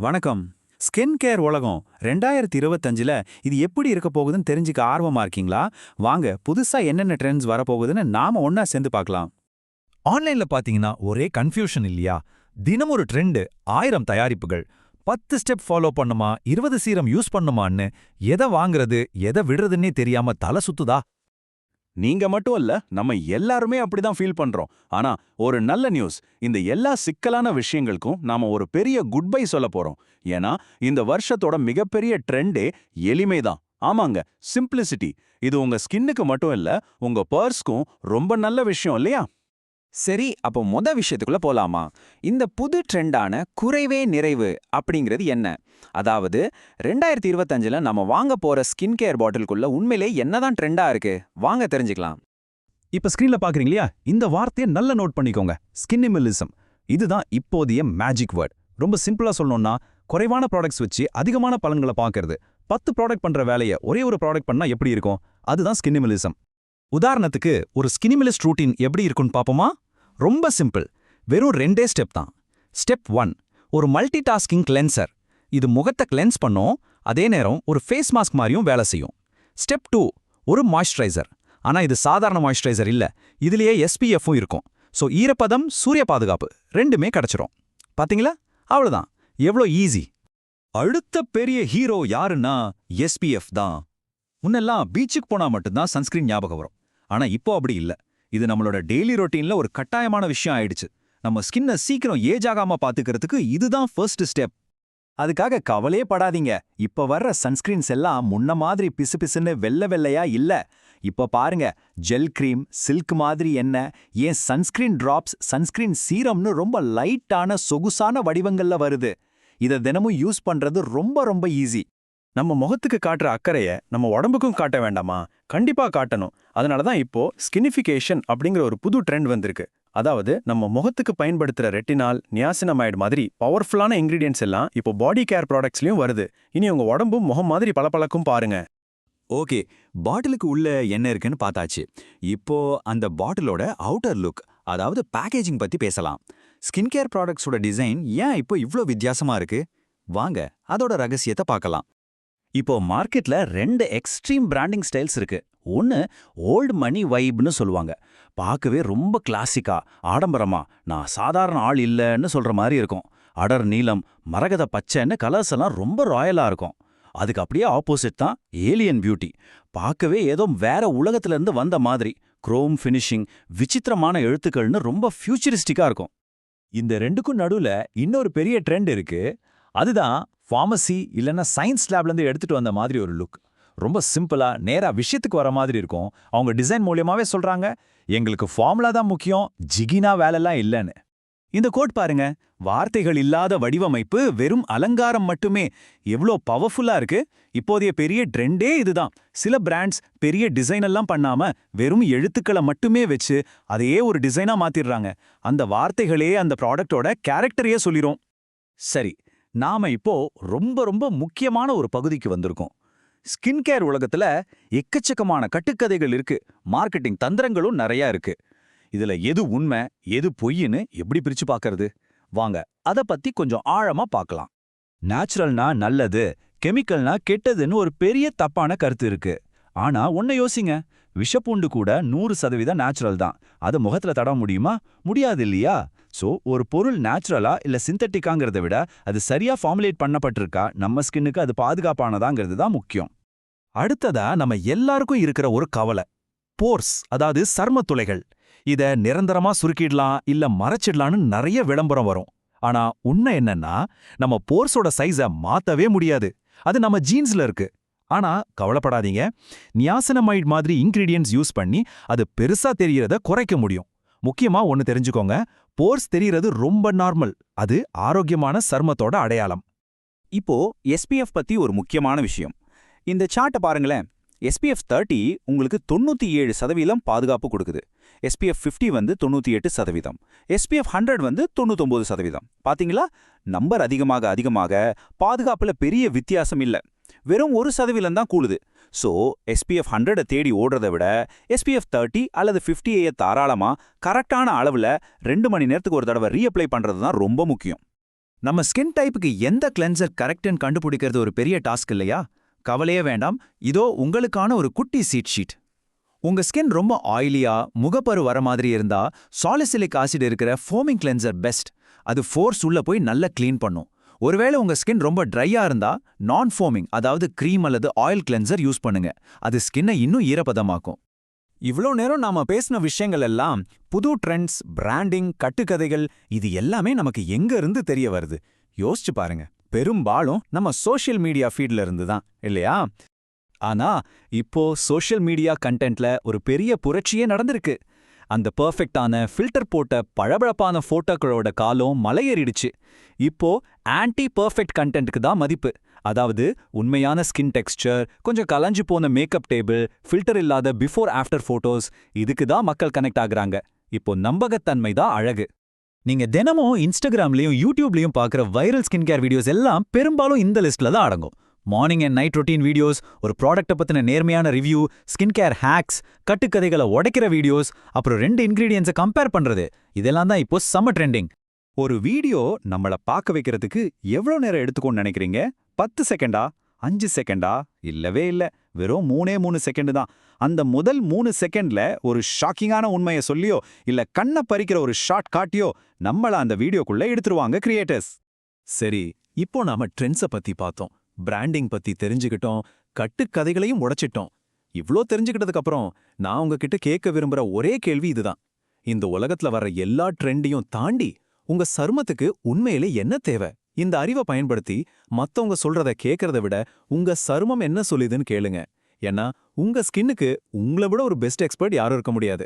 வணக்கம். Skin care உலகம் 2025ல இது எப்படி இருக்க போகுதுன்னு தெரிஞ்சுக்க ஆர்வமா இருக்கீங்களா? வாங்க புதுசா என்னென்ன ட்ரெண்ட்ஸ் வரப்போகுதுன்னு நாம ஒண்ணா சேர்ந்து பார்க்கலாம். ஆன்லைன்ல பாத்தீங்கன்னா ஒரே கன்ஃபியூஷன் இல்லையா? தினம் ஒரு ட்ரெண்ட், 1000 தயாரிப்புகள். 10 ஸ்டெப் ஃபாலோ பண்ணுமா, 20 சீரம் யூஸ் பண்ணுமான்னு எதை வாங்குறது, எதை விடுறதுன்னே தெரியாம தலை சுத்துதா? நீங்க மட்டும் இல்ல, நம்ம எல்லாருமே அப்படிதான் ஃபீல் பண்றோம். ஆனா ஒரு நல்ல நியூஸ், இந்த எல்லா சிக்கலான விஷயங்களுக்கும் நாம ஒரு பெரிய குட் பை சொல்ல போறோம். ஏன்னா இந்த வருஷத்தோட மிகப்பெரிய ட்ரெண்டே எளிமைதான். ஆமாங்க, சிம்பிளிசிட்டி. இது உங்க ஸ்கின்னுக்கு மட்டும் இல்ல, உங்க பர்ஸ்க்கும் ரொம்ப நல்ல விஷயம் இல்லையா? சரி, அப்போ விஷயத்துக்குள்ள போலாமா? இந்த புது ட்ரெண்டான குறைவே நிறைவு அப்படிங்கிறது என்ன? அதாவது 2025ல நம்ம வாங்க போற ஸ்கின் கேர் பாட்டிலுக்குள்ள உண்மையிலே என்னதான் ட்ரெண்டா இருக்கு? வாங்க தெரிஞ்சுக்கலாம். இப்ப ஸ்கிரீன்ல பாக்குறீங்க இல்லையா? இந்த வார்த்தையை நல்ல நோட் பண்ணிக்கோங்க. ஸ்கின்னிமிலிசம். இதுதான் இப்போதைய மேஜிக் வேர்ட். ரொம்ப சிம்பிளா சொல்லணும்னா, குறைவான ப்ராடக்ட்ஸ் வச்சு அதிகமான பலன்களை பார்க்கறது. 10 ப்ராடக்ட் பண்ற வேலையை ஒரே ஒரு ப்ராடக்ட் பண்ணா எப்படி இருக்கும்? அதுதான் ஸ்கின்னிமிலிசம். உதாரணத்துக்கு ஒரு ஸ்கின்னிமிலிஸ்ட் ரூட்டின் எப்படி இருக்குன்னு பாப்போமா? ரொம்ப சிம்பிள். வெறும் 2 ஸ்டெப் தான். ஸ்டெப் 1, ஒரு மல்டி டாஸ்கிங் கிளென்சர். இது முகத்தை கிளென்ஸ் பண்ணும், அதே நேரம் ஒரு ஃபேஸ் மாஸ்க் மாதிரியும் வேலை செய்யும். ஸ்டெப் 2, ஒரு மாய்ஸ்சரைசர். ஆனா இது சாதாரண மாய்ஸ்சரைசர் இல்ல, இதுலயே SPFும் இருக்கும். சோ ஈரப்பதம், சூரிய பாதுகாப்பு ரெண்டுமே கிடைச்சிரும். பாத்தீங்களா? அவ்வளவுதான். எவ்வளோ ஈஸி. அடுத்த பெரிய ஹீரோ யாருன்னா SPF தான். முன்னெல்லாம் பீச்சுக்கு போனா மட்டும்தான் சன்ஸ்கிரீன் ஞாபகம் வரும். ஆனா இப்போ அப்படி இல்ல. இது நம்மளோட டெய்லி ரொட்டீன்ல ஒரு கட்டாயமான விஷயம் ஆயிடுச்சு. நம்ம ஸ்கின்னை சீக்கிரம் ஏஜ் ஆகாம பாத்துக்கிறதுக்கு இதுதான் ஃபர்ஸ்ட் ஸ்டெப். அதுக்காக கவலையே படாதீங்க. இப்ப வர்ற சன்ஸ்கிரீன்ஸ் எல்லாம் முன்ன மாதிரி பிசுபிசுன்னு வெள்ளை வெள்ளையா இல்ல. இப்ப பாருங்க, ஜெல் கிரீம், சில்க் மாதிரி எண்ணெய், ஏன் சன்ஸ்கிரீன் டிராப்ஸ், சன்ஸ்கிரீன் சீரம்னு ரொம்ப லைட்டான சொகுசான வடிவங்கள்ல வருது. இதை தினமும் யூஸ் பண்றது ரொம்ப ரொம்ப ஈஸி. நம்ம முகத்துக்கு காட்டுற அக்கறைய நம்ம உடம்புக்கும் காட்ட வேண்டாமா? கண்டிப்பா காட்டணும். அதனாலதான் இப்போ ஸ்கினிஃபிகேஷன் அப்படிங்கிற ஒரு புது ட்ரெண்ட் வந்திருக்கு. அதாவது நம்ம முகத்துக்கு பயன்படுத்துற ரெட்டினால், நியாசினமைடு மாதிரி பவர்ஃபுல்லான இன்கிரீடியன்ஸ் எல்லாம் இப்போ பாடி கேர் ப்ராடக்ட்ஸ்லயும் வருது. இனி உங்க உடம்பும் முகம் மாதிரி பளபளக்கும் பாருங்க. ஓகே, பாட்டிலுக்கு உள்ள என்ன இருக்குன்னு பார்த்தாச்சு. இப்போ அந்த பாட்டிலோட அவுட்டர் லுக், அதாவது பேக்கேஜிங் பத்தி பேசலாம். ஸ்கின் கேர் ப்ராடக்ட்ஸோட டிசைன் ஏன் இப்போ இவ்ளோ வித்தியாசமா இருக்கு? வாங்க அதோட ரகசியத்தை பார்க்கலாம். இப்போ மார்க்கெட்ல 2 எக்ஸ்ட்ரீம் பிராண்டிங் ஸ்டைல்ஸ் இருக்கு. ஒன்னு ஓல்டு மணி வைப்னு சொல்லுவாங்க. பார்க்கவே ரொம்ப கிளாசிக்கா, ஆடம்பரமா, நான் சாதாரண ஆள் இல்லைன்னு சொல்ற மாதிரி இருக்கும். அடர் நீலம், மரகத பச்சைன்னு கலர்ஸ் எல்லாம் ரொம்ப ராயலா இருக்கும். அதுக்கு அப்படியே ஆப்போசிட் தான் ஏலியன் பியூட்டி. பார்க்கவே ஏதோ வேற உலகத்துல இருந்து வந்த மாதிரி, குரோம் ஃபினிஷிங், விசித்திரமான எழுத்துக்கள்னு ரொம்ப ஃபியூச்சரிஸ்டிக்கா இருக்கும். இந்த ரெண்டுக்கும் நடுவுல இன்னொரு பெரிய ட்ரெண்ட் இருக்கு. அதுதான் ஃபார்மசி இல்லைன்னா சயின்ஸ் லேப்லேருந்து எடுத்துட்டு வந்த மாதிரி ஒரு லுக். ரொம்ப சிம்பிளா, நேரா விஷயத்துக்கு வர மாதிரி இருக்கும். அவங்க டிசைன் மூலியமாவே சொல்றாங்க, எங்களுக்கு ஃபார்முலா தான் முக்கியம், ஜிகினா வேலைலாம் இல்லைன்னு. இந்த கோட் பாருங்க, வார்த்தைகள் இல்லாத வடிவமைப்பு, வெறும் அலங்காரம் மட்டுமே. எவ்வளோ பவர்ஃபுல்லா இருக்கு. இப்போதைய பெரிய ட்ரெண்டே இதுதான். சில பிராண்ட்ஸ் பெரிய டிசைன் எல்லாம் பண்ணாம வெறும் எழுத்துக்களை மட்டுமே வச்சு அதையே ஒரு டிசைனா மாத்திடுறாங்க. அந்த வார்த்தைகளே அந்த ப்ராடக்டோட கேரக்டரையே சொல்லிரும். சரி, நாம இப்போ ரொம்ப ரொம்ப முக்கியமான ஒரு பகுதிக்கு வந்திருக்கோம். ஸ்கின் கேர் உலகத்துல எக்கச்சக்கமான கட்டுக்கதைகள் இருக்கு, மார்க்கெட்டிங் தந்திரங்களும் நிறைய இருக்கு. இதுல எது உண்மை, எது பொய்ன்னு எப்படி பிரிச்சு பார்க்கறது? வாங்க அத பத்தி கொஞ்சம் ஆழமா பார்க்கலாம். நேச்சுரல்னா நல்லது, கெமிக்கல்னா கெட்டதுன்னு ஒரு பெரிய தப்பான கருத்து இருக்கு. ஆனா ஒன்ன யோசிங்க, விஷப்பூண்டு கூட 100% நேச்சுரல் தான். அது முகத்துல தட முடியுமா? முடியாது இல்லையா? சோ ஒரு பொருள் நேச்சுரலா இல்ல சிந்தட்டிக்காங்கிறத விட அது சரியா ஃபார்முலேட் பண்ணப்பட்டிருக்கா, நம்ம ஸ்கின்னுக்கு அது பாதுகாப்பானதாங்கிறது தான் முக்கியம். அடுத்ததா நம்ம எல்லாருக்கும் இருக்கிற ஒரு கவலை, போர்ஸ், அதாவது சர்ம துளைகள். இத நிரந்தரமா சுருக்கிடலாம் இல்ல மறைச்சிடலான்னு நிறைய விளம்பரம் வரும். ஆனா உண்மை என்னன்னா, நம்ம போர்ஸோட சைஸை மாத்தவே முடியாது. அது நம்ம ஜீன்ஸ்ல இருக்கு. ஆனா கவலைப்படாதீங்க, நியாசினமைட் மாதிரி இன்கிரீடியன்ட்ஸ் யூஸ் பண்ணி அது பெருசா தெரியறத குறைக்க முடியும். முக்கியமா ஒன்னு தெரிஞ்சுக்கோங்க, போர்ஸ் தெரியறது ரொம்ப நார்மல். அது ஆரோக்கியமான சர்மத்தோட அடையாளம். இப்போ SPF பத்தி ஒரு முக்கியமான விஷயம். இந்த சார்ட்டை பாருங்களேன். SPF 30 உங்களுக்கு 97% பாதுகாப்பு கொடுக்குது. SPF 50 வந்து 98%. SPF 100 வந்து 99%. பாத்தீங்களா? நம்பர் அதிகமாக அதிகமாக பாதுகாப்புல பெரிய வித்தியாசம் இல்ல. வெறும் 1% தான் கூடுது. சோ SPF 100 தேடி ஓடுறதை விட SPF 30 அல்லது 50 தாராளமா கரெக்டான அளவுல 2 மணி நேரத்துக்கு ஒரு தடவை ரீஅப்ளை பண்றது தான் ரொம்ப முக்கியம். நம்ம ஸ்கின் டைப்புக்கு எந்த கிளென்சர் கரெக்ட்னு கண்டுபிடிக்கிறது ஒரு பெரிய டாஸ்க் இல்லையா? கவலையே வேண்டாம், இதோ உங்களுக்கான ஒரு குட்டி சீட் ஷீட். உங்க ஸ்கின் ரொம்ப ஆயிலியா, முகப்பரு வர மாதிரி இருந்தா சாலிசிலிக் ஆசிட் இருக்கிற ஃபோமிங் கிளென்சர் பெஸ்ட். அது ஃபோர்ஸ் உள்ள போய் நல்லா க்ளீன் பண்ணும். ஒருவேளை உங்க ஸ்கின் ரொம்ப ட்ரையா இருந்தா நான் ஃபோமிங், அதாவது க்ரீம் அல்லது ஆயில் கிளென்சர் யூஸ் பண்ணுங்க. அது ஸ்கின்னை இன்னும் ஈரப்பதமாக்கும். இவ்ளோ நேரம் நாம பேசின விஷயங்கள் எல்லாம் புது ட்ரெண்ட்ஸ், பிராண்டிங், கட்டுக்கதைகள், இது எல்லாமே நமக்கு எங்க இருந்து தெரிய வருது? யோசிச்சு பாருங்க. பெரும்பாலும் நம்ம சோஷியல் மீடியா ஃபீட்ல இருந்து தான், இல்லையா? ஆனா இப்போ சோஷியல் மீடியா கண்டென்ட்ல ஒரு பெரிய புரட்சியே நடந்திருக்கு. அந்த பெர்ஃபெக்ட்டான ஃபில்டர் போட்ட பளபளப்பான போட்டோக்களோட காலம் மலையேறிடுச்சு. இப்போ ஆன்டி பெர்ஃபெக்ட் கண்டென்ட்க்கு தான் மதிப்பு. அதாவது உண்மையான ஸ்கின் டெக்ஸ்சர், கொஞ்சம் கலஞ்சு போன மேக்கப் டேபிள், ஃபில்டர் இல்லாத பிஃபோர் ஆஃப்டர் போட்டோஸ், இதுக்கு தான் மக்கள் கனெக்ட் ஆகுறாங்க. இப்போ நம்பகத்தன்மை தான் அழகு. நீங்க தினமும் இன்ஸ்டாகிராம்லயும் யூடியூப்லயும் பார்க்குற வைரல் ஸ்கின் கேர் வீடியோஸ் எல்லாம் பெரும்பாலும் இந்த லிஸ்ட்ல தான் அடங்கும். Morning and night routine videos, ஒரு ப்ராடக்ட்டை பத்தின நேர்மையான ரிவ்யூ, ஸ்கின் கேர் ஹேக்ஸ், கட்டுக்கதைகளை உடைக்கிற வீடியோஸ், அப்புறம் 2 இன்கிரீடியன்ஸை கம்பேர் பண்றது, இதெல்லாம் தான் இப்போ செம்ம ட்ரெண்டிங். ஒரு வீடியோ நம்மள பார்க்க வைக்கிறதுக்கு எவ்வளோ நேரம் எடுத்துக்கோன்னு நினைக்கிறீங்க? 10 செகண்டா? 5 செகண்டா? இல்லவே இல்ல, வெறும் 3 செகண்ட் தான். அந்த முதல் 3 செகண்ட்ல ஒரு ஷாக்கிங்கான உண்மையை சொல்லியோ இல்ல கண்ணை பறிக்கிற ஒரு ஷாட் காட்டியோ நம்மள அந்த வீடியோக்குள்ள எடுத்துருவாங்க கிரியேட்டர்ஸ். சரி, இப்போ நாம ட்ரெண்ட்ஸை பத்தி பார்த்தோம், பிராண்டிங் பத்தி தெரிஞ்சுக்கிட்டோம், கட்டுக்கதைகளையும் உடைச்சிட்டோம். இவ்ளோ தெரிஞ்சுக்கிட்டதுக்கு அப்புறம் நான் உங்ககிட்ட கேட்க விரும்புற ஒரே கேள்வி இதுதான். இந்த உலகத்துல வர்ற எல்லா ட்ரெண்டையும் தாண்டி உங்க சருமத்துக்கு உண்மையிலே என்ன தேவை? இந்த அறிவை பயன்படுத்தி மத்தவங்க சொல்றத கேட்கறத விட உங்க சருமம் என்ன சொல்லுதுன்னு கேளுங்க. ஏன்னா உங்க ஸ்கின்னுக்கு உங்களை விட ஒரு பெஸ்ட் எக்ஸ்பர்ட் யாரும் இருக்க முடியாது.